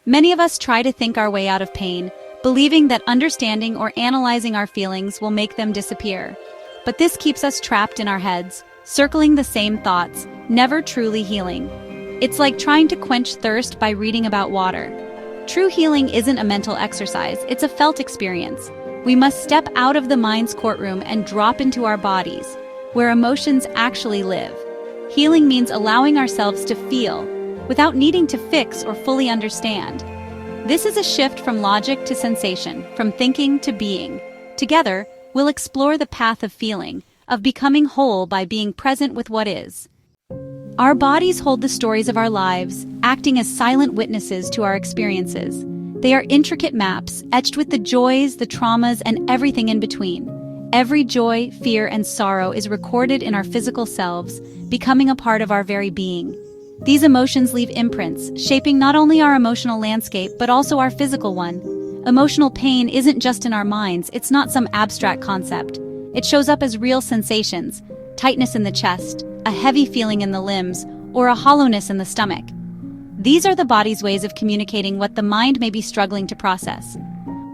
Many of us try to think our way out of pain, believing that understanding or analyzing our feelings will make them disappear. But this keeps us trapped in our heads, circling the same thoughts, never truly healing. It's like trying to quench thirst by reading about water. True healing isn't a mental exercise, it's a felt experience. We must step out of the mind's courtroom and drop into our bodies, where emotions actually live. Healing means allowing ourselves to feel, without needing to fix or fully understand. This is a shift from logic to sensation, from thinking to being. Together, we'll explore the path of feeling, of becoming whole by being present with what is. Our bodies hold the stories of our lives, acting as silent witnesses to our experiences. They are intricate maps, etched with the joys, the traumas, and everything in between. Every joy, fear, and sorrow is recorded in our physical selves, becoming a part of our very being. These emotions leave imprints, shaping not only our emotional landscape but also our physical one. Emotional pain isn't just in our minds, it's not some abstract concept. It shows up as real sensations, tightness in the chest, a heavy feeling in the limbs, or a hollowness in the stomach. These are the body's ways of communicating what the mind may be struggling to process.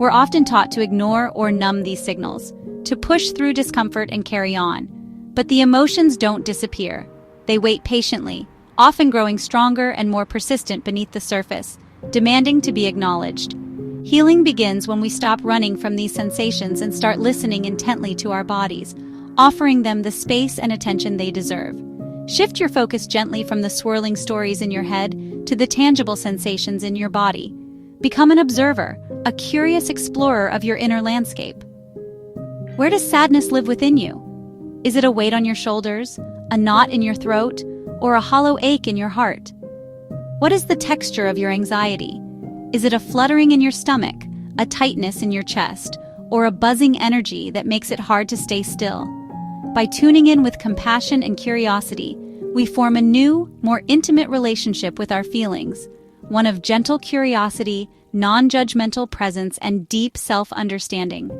We're often taught to ignore or numb these signals, to push through discomfort and carry on. But the emotions don't disappear. They wait patiently, often growing stronger and more persistent beneath the surface, demanding to be acknowledged. Healing begins when we stop running from these sensations and start listening intently to our bodies, offering them the space and attention they deserve. Shift your focus gently from the swirling stories in your head to the tangible sensations in your body. Become an observer, a curious explorer of your inner landscape. Where does sadness live within you? Is it a weight on your shoulders, a knot in your throat, or a hollow ache in your heart? What is the texture of your anxiety? Is it a fluttering in your stomach, a tightness in your chest, or a buzzing energy that makes it hard to stay still? By tuning in with compassion and curiosity, we form a new, more intimate relationship with our feelings, one of gentle curiosity, non-judgmental presence, and deep self-understanding.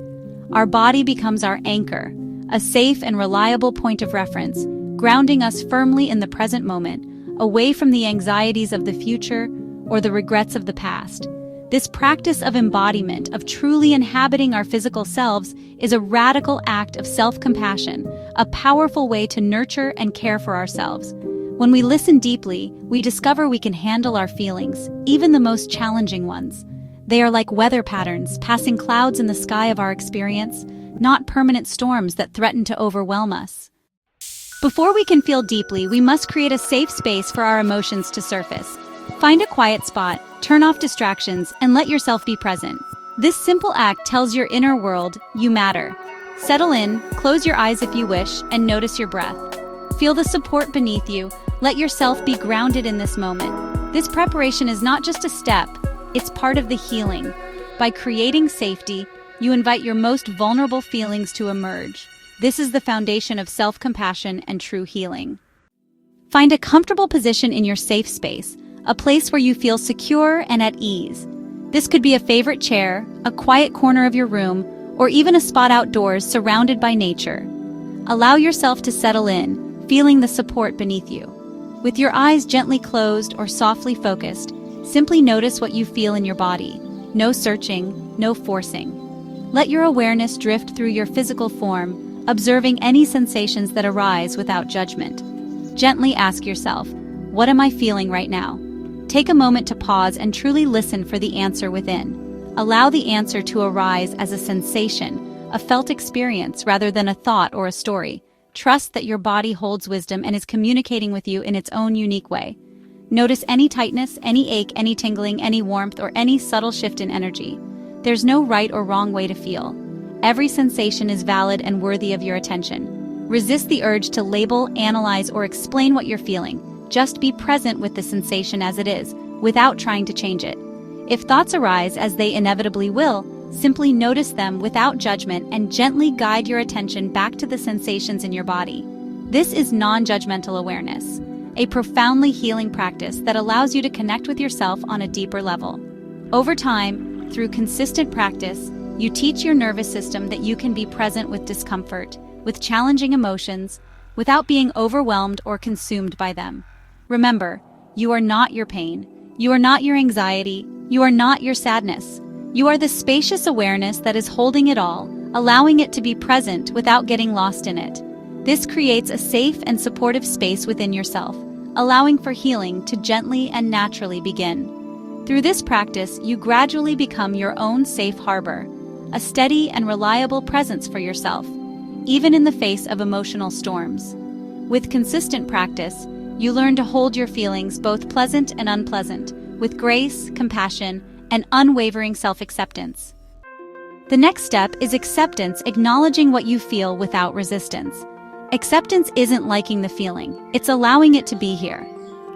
Our body becomes our anchor, a safe and reliable point of reference, grounding us firmly in the present moment, away from the anxieties of the future or the regrets of the past. This practice of embodiment, of truly inhabiting our physical selves, is a radical act of self-compassion, a powerful way to nurture and care for ourselves. When we listen deeply, we discover we can handle our feelings, even the most challenging ones. They are like weather patterns, passing clouds in the sky of our experience, not permanent storms that threaten to overwhelm us. Before we can feel deeply, we must create a safe space for our emotions to surface. Find a quiet spot, turn off distractions, and let yourself be present. This simple act tells your inner world, you matter. Settle in, close your eyes if you wish, and notice your breath. Feel the support beneath you. Let yourself be grounded in this moment. This preparation is not just a step, it's part of the healing. By creating safety, you invite your most vulnerable feelings to emerge. This is the foundation of self-compassion and true healing. Find a comfortable position in your safe space, a place where you feel secure and at ease. This could be a favorite chair, a quiet corner of your room, or even a spot outdoors surrounded by nature. Allow yourself to settle in, feeling the support beneath you. With your eyes gently closed or softly focused, simply notice what you feel in your body. No searching, no forcing. Let your awareness drift through your physical form, observing any sensations that arise without judgment. Gently ask yourself, what am I feeling right now? Take a moment to pause and truly listen for the answer within. Allow the answer to arise as a sensation, a felt experience rather than a thought or a story. Trust that your body holds wisdom and is communicating with you in its own unique way. Notice any tightness, any ache, any tingling, any warmth, or any subtle shift in energy. There's no right or wrong way to feel. Every sensation is valid and worthy of your attention. Resist the urge to label, analyze, or explain what you're feeling. Just be present with the sensation as it is, without trying to change it. If thoughts arise, as they inevitably will, simply notice them without judgment and gently guide your attention back to the sensations in your body. This is non-judgmental awareness, a profoundly healing practice that allows you to connect with yourself on a deeper level. Over time, through consistent practice, you teach your nervous system that you can be present with discomfort, with challenging emotions, without being overwhelmed or consumed by them. Remember, you are not your pain. You are not your anxiety. You are not your sadness. You are the spacious awareness that is holding it all, allowing it to be present without getting lost in it. This creates a safe and supportive space within yourself, allowing for healing to gently and naturally begin. Through this practice, you gradually become your own safe harbor, a steady and reliable presence for yourself, even in the face of emotional storms. With consistent practice, you learn to hold your feelings, both pleasant and unpleasant, with grace, compassion, and unwavering self-acceptance. The next step is acceptance, acknowledging what you feel without resistance. Acceptance isn't liking the feeling, it's allowing it to be here.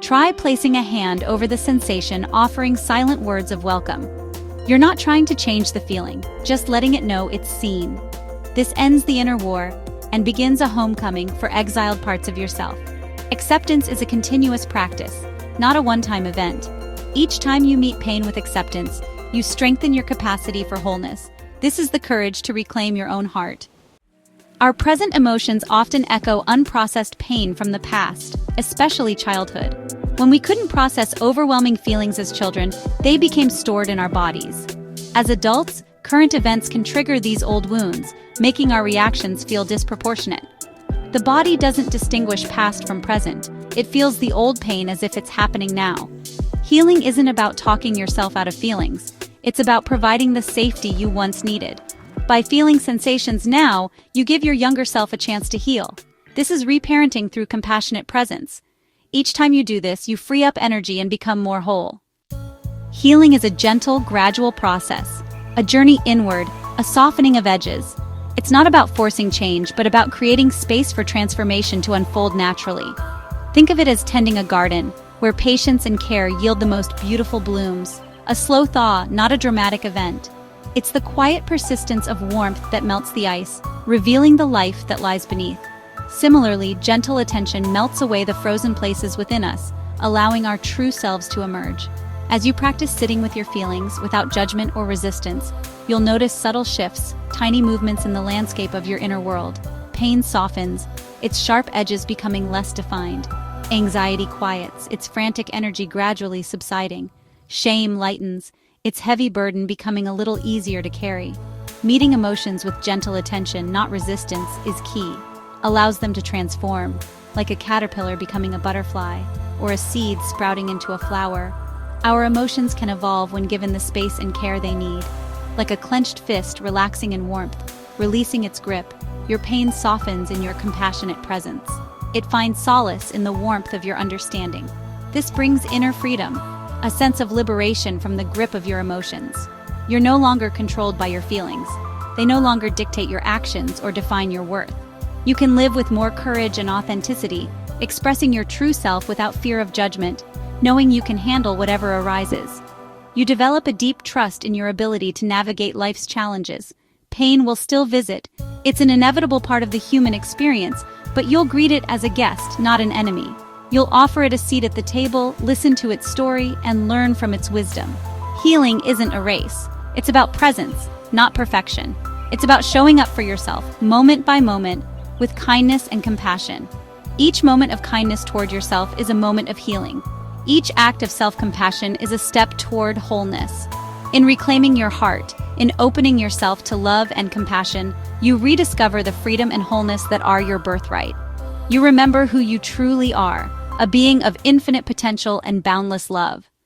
Try placing a hand over the sensation, offering silent words of welcome. You're not trying to change the feeling, just letting it know it's seen. This ends the inner war and begins a homecoming for exiled parts of yourself. Acceptance is a continuous practice, not a one-time event. Each time you meet pain with acceptance, you strengthen your capacity for wholeness. This is the courage to reclaim your own heart. Our present emotions often echo unprocessed pain from the past, especially childhood. When we couldn't process overwhelming feelings as children, they became stored in our bodies. As adults, current events can trigger these old wounds, making our reactions feel disproportionate. The body doesn't distinguish past from present. It feels the old pain as if it's happening now. Healing isn't about talking yourself out of feelings. It's about providing the safety you once needed. By feeling sensations now, you give your younger self a chance to heal. This is reparenting through compassionate presence. Each time you do this, you free up energy and become more whole. Healing is a gentle, gradual process, a journey inward, a softening of edges. It's not about forcing change, but about creating space for transformation to unfold naturally. Think of it as tending a garden, where patience and care yield the most beautiful blooms. A slow thaw, not a dramatic event. It's the quiet persistence of warmth that melts the ice, revealing the life that lies beneath. Similarly, gentle attention melts away the frozen places within us, allowing our true selves to emerge. As you practice sitting with your feelings without judgment or resistance, you'll notice subtle shifts, tiny movements in the landscape of your inner world. Pain softens, its sharp edges becoming less defined. Anxiety quiets, its frantic energy gradually subsiding. Shame lightens, its heavy burden becoming a little easier to carry. Meeting emotions with gentle attention, not resistance, is key. Allows them to transform, like a caterpillar becoming a butterfly, or a seed sprouting into a flower. Our emotions can evolve when given the space and care they need. Like a clenched fist relaxing in warmth, releasing its grip, your pain softens in your compassionate presence. It finds solace in the warmth of your understanding. This brings inner freedom, a sense of liberation from the grip of your emotions. You're no longer controlled by your feelings. They no longer dictate your actions or define your worth. You can live with more courage and authenticity, expressing your true self without fear of judgment, knowing you can handle whatever arises. You develop a deep trust in your ability to navigate life's challenges. Pain will still visit. It's an inevitable part of the human experience, but you'll greet it as a guest, not an enemy. You'll offer it a seat at the table, listen to its story, and learn from its wisdom. Healing isn't a race. It's about presence, not perfection. It's about showing up for yourself, moment by moment, with kindness and compassion. Each moment of kindness toward yourself is a moment of healing. Each act of self-compassion is a step toward wholeness. In reclaiming your heart, in opening yourself to love and compassion, you rediscover the freedom and wholeness that are your birthright. You remember who you truly are, a being of infinite potential and boundless love.